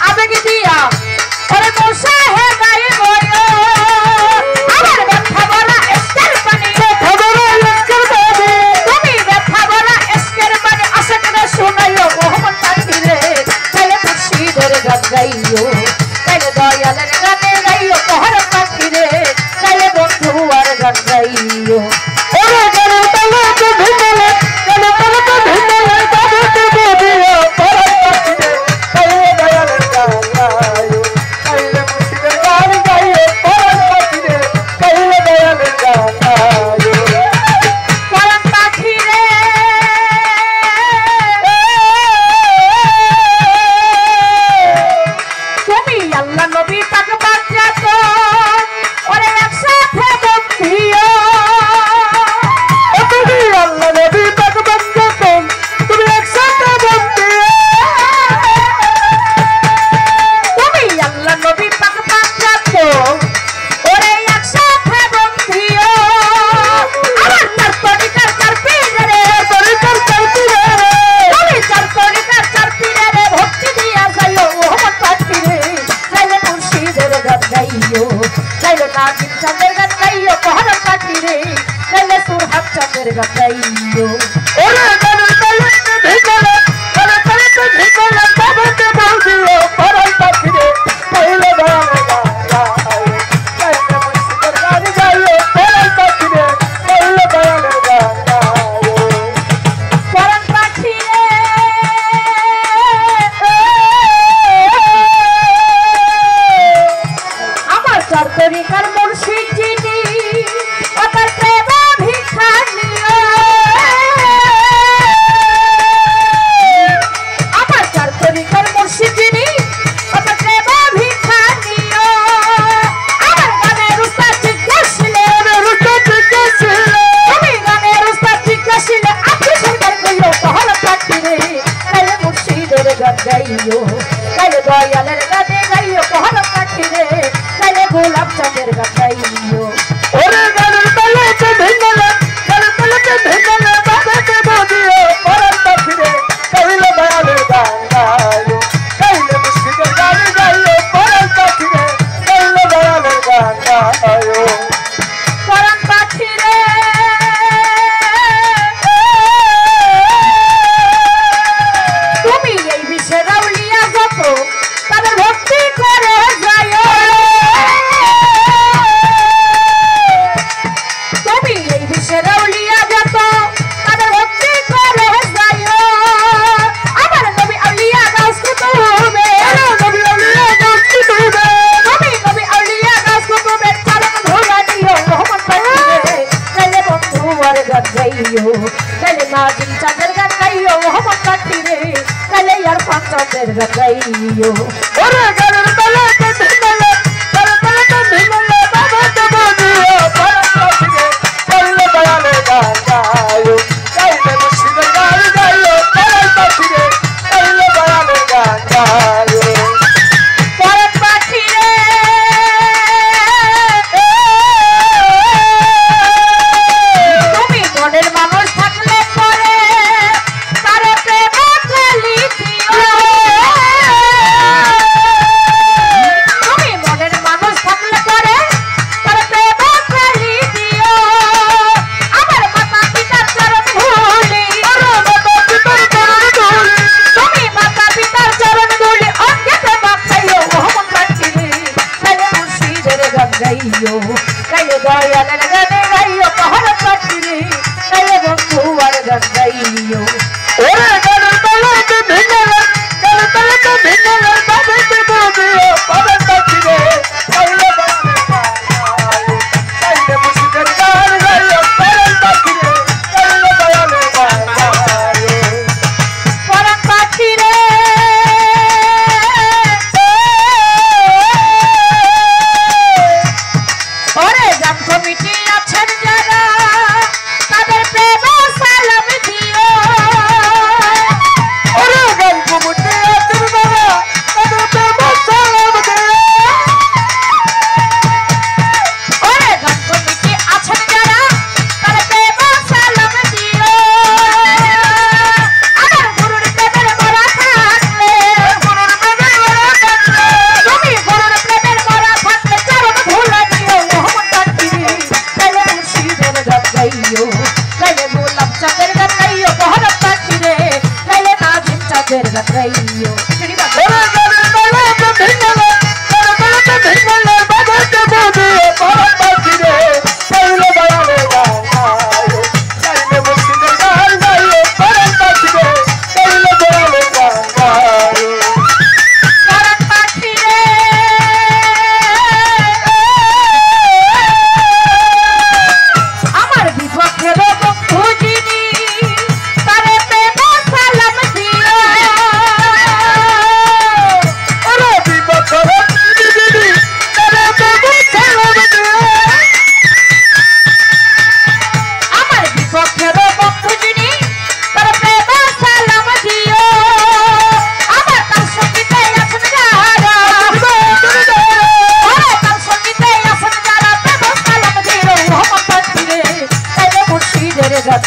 আবেগ দিয়া ওরে মশা হে গাই বয় আমার ব্যথা বলা এসকের পানি তুমি ব্যথা বলা এসকের পানি আশা করে শোনাইও মোহাম্মদ পাখিরে তাইলে মুর্শিদের গান গাইও তাইলে দয়ালের গানে গাইও মোহাম্মদ পাখিরে তাইলে বন্ধু আর গান গাইও ওরে গানে তালে তো ভিতরে গানে তালে তো ভিতরে তবে তো দিও পরার পাখিরে তাইলে দয়ালের গান গাইও তাইলে মুর্শিদের গান গাইও পরার পাখিরে তাইলে দয়ালের গান গাইও পরার পাখিরে তুমি আল্লাহ নবী পাক বাচ্চাত ওরে একসাথে বন্ধিও তুমি আল্লাহ নবী পাক বাচ্চাত তুমি একসাথে বন্ধিও তুমি আল্লাহ নবী পাক বাচ্চাত ওরে একসাথে বন্ধিও আমার চার তরিকার চার পীরে তরিকার চার পীরে তুমি চার তরিকার চার পীরে ভক্তি দিয়া যাইও মোহাম্মদ পাখিরে তাইলে মুর্শিদের গান গাইও তাইলে নাজিম চাঁদের গান গাইও মোহাম্মদ পাখিরে তাইলে সুরহাত চাঁদের গান গাইও ওরে গানের তালে ভিতরে গানের তালে তো ভিতরে তবে তো বলদিও পরার পাখিরে তাইলে দয়ালের গান গাইও তাইলে মুর্শিদের গান গাইও পরার পাখিরে তাইলে দয়ালের গান গাইও পরার পাখিরে আমার চার তরিকার মুর্শিদ যিনি তার প্রেম ভিক্ষা নিও আমার চার তরিকার মুর্শিদ যিনি তার প্রেম ভিক্ষা নিও আমার গানের উস্তাদ জিজ্ঞাসিলেন তুমি গানের উস্তাদ জিজ্ঞাসিলে আপনি সুন্দর কইও মোহাম্মদ পাখিরে তাইলে মুর্শিদের গান গাইও তাইলে দয়ালের গানে গাইও মোহাম্মদ পাখিরে তাইলে গোলাপ চাঁদের গান গাইও ওরে গানের তালে তো ভিঙ্গলে গানের তালে তো ভিঙ্গলে তবে তো বলিও পরার পাখিরে তাইলে দয়ালের গান গাইও তাইলে মুর্শিদের গান গাইও পরার পাখিরে তাইলে দয়ালের গান গাইও পরার পাখিরে তুমি এই বিশ্বের আউলিয়া যত তাদের ভক্তি করে যাইও তুমি এই বিশ্বের আউলিয়া যত তাদের ভক্তি করে যাইও আমার নবী আউলিয়া গাছ কুতুবে নবী আউলিয়া গাছ কুতুবে তুমি নবী আউলিয়া গাছ কুতুবে চরণ ধোলা দিও মোহাম্মদ পাখিরে তাইলে বন্ধু আর গান গাইও তাইলে নাজিম চাঁদের গান গাইও মোহাম্মদ পাখিরে তাইলে ইরফান চাঁদের গান গাইও ওরে গানের তালে তো ভিঙ্গলে গানের তালে তো ভিঙ্গলে তবে তো বলিও পরার পাখিরে তাইলে দয়ালের গান গাইও তাইলে মুর্শিদের গান গাইও পরার পাখিরে তাইলে দয়ালের গান গাইও পরার পাখিরে তুমি মনের মানুষ থাকলে পরে তারে প্রেম কলি দিও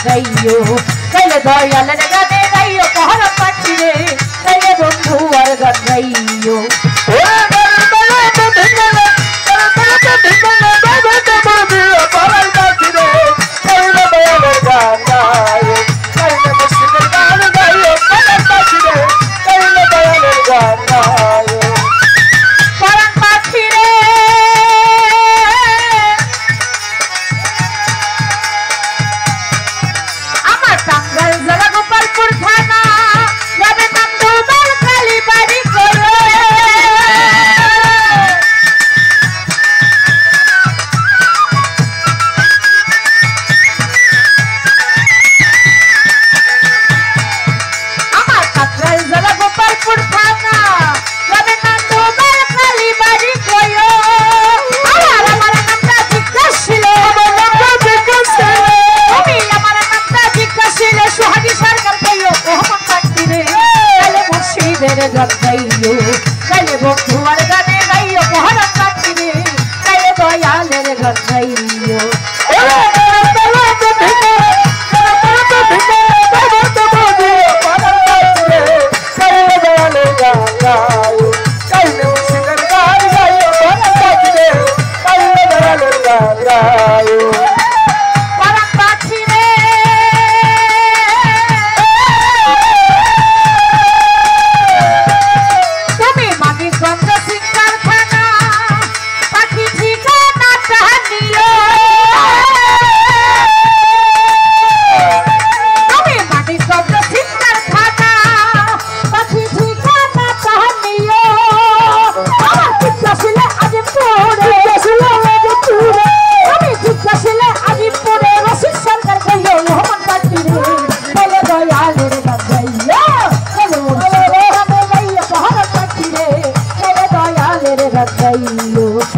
গাইও কাইলে দয়ালের গানে গাইও পহর পাখি রে কাইলে বন্ধু আর গান গাইও গান গাইও কাইলে বন্ধু আর গানে গাইও পহর পাখি রে কাইলে দয়ালের গান গাইও গাইও